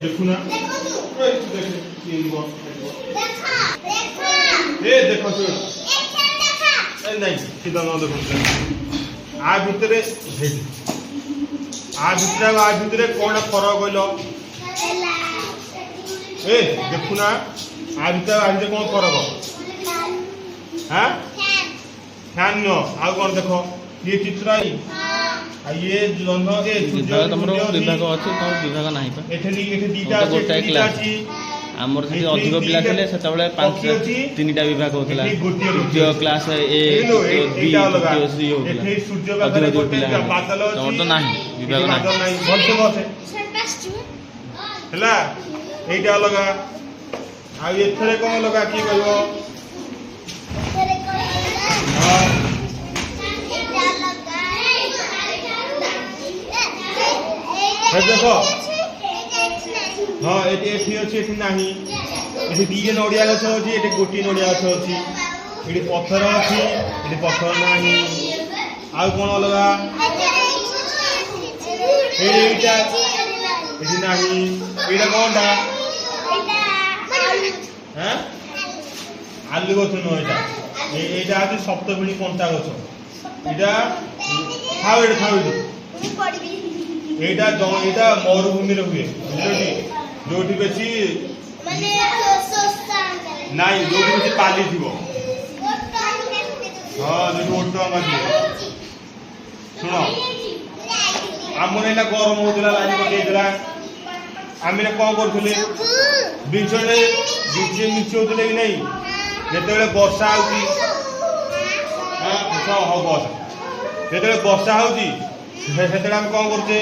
देखो ना देखो नहीं सीधा न देखो आ भितर कौन फरक कहल ए देखु ना आ भितर कौन फरक हाँ फैन न आ कौन देख ये चित्र आई ये जन्म ए विभाग तमरो विभाग अछि तो विभाग नाही पा एठली एठी दीटा अछि हमर से अधिक पिला थिले सेतबेले 5 3टा विभाग होतला द्वितीय क्लास ए बी द्वितीय सी होतला एठी सूर्य बादल बादल तो तो नाही विभाग नाही भल से बसे हला एटा लगा आ एथरे कोन लगा की कहबो देखो हाँ ये अच्छी नहीं ये दीजे नड़िया गछ अच्छी ये गोटे नड़िया गछ अच्छी ये पत्थर अच्छी ये पत्थर नहीं आउ कौन अलगा ये नहीं ये कौन हाँ आलू गछ नुह यहाँ आज सप्तपिणी पंचा गछ यहाँ खाऊ एटा मरुभूमि हुए जो बेसी नाई जो बेसी पाली थी हाँ जो ओट शुण आम ना गरम होता लाइन पकड़ा आम कौन करें बिछड़े मिछे कि नहीं जिते वर्षा होते वर्षा होती आम कौन करते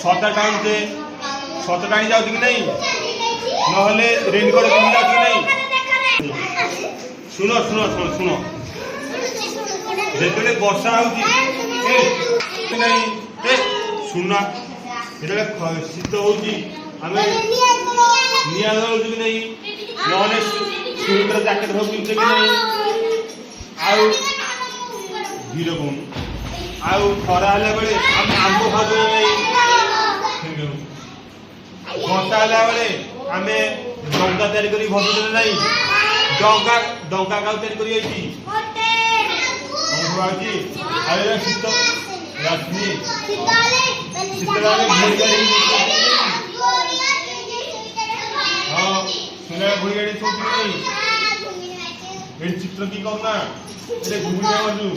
छता टाणुचे छता टाणी जाऊँ कि नहीं नहले रेनकोट पिंधि जाऊँ कि नहीं शुण शुण शुण शुण जिते वर्षा होती नहीं शुणना जो शीत होमें निआ जलु कि नहीं नहले स्वेटर जैकेट सब पिंधे कि नहीं आउ धीरे कौन आउ खरा बेले आंब खाऊ घंटा बेले आम डंका तैयारी कर भसुले ना डंका डंका का तैयारी कर शीत रश्मि हाँ सुना घोड़ी गाड़ी सब नहीं चित्र की करना घूमी बाजू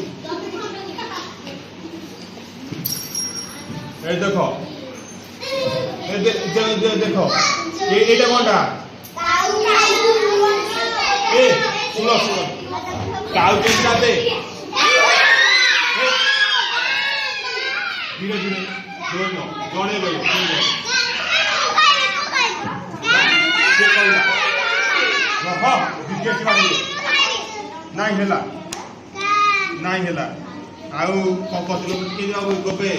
देखो देखो ये कौनटा शुण शुण काउ केटा दे धीरे धीरे जड़े नाई आउ गपे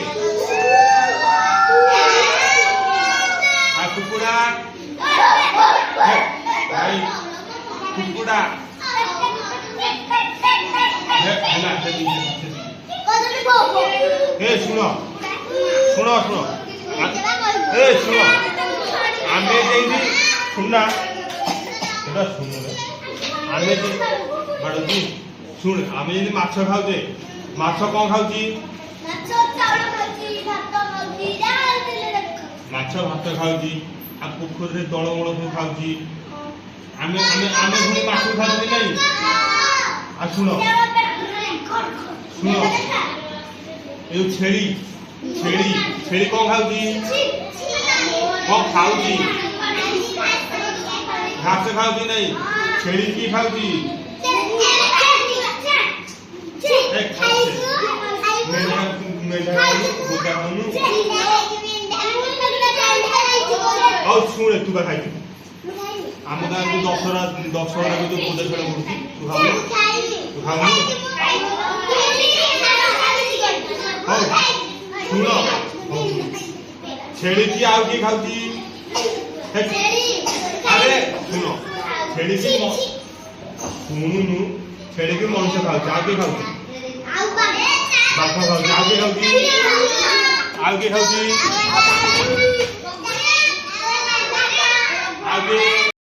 कुकुड़ा कुकुड़ा शुण शुण शुण शुण आम शुणना आम शुण आम माछ खाऊे माछ कौन खाऊँ माछ भात खाऊँ आ पोखर दलमूल सब खाऊँ आम पुणी माछ खाऊ कि नहीं आ शुण शुण ये छेली छेली छेली कौन खाऊँ कौन खाऊँ घास खाऊ कि नहीं छेली की खाऊँ और शुणे तू खाई आम गाँव दशहरा दशहरा जो बोध खेल पड़ती तू खाऊ शुण छेड़ी की आउ किए खाऊ अरे शुण छेड़ी की शुणुनु छेड़ी की मनुष्य खाऊ आउ किए खाऊ बाघ खाऊ आउ किए खाऊ आउ किए खाऊ ଆଗେ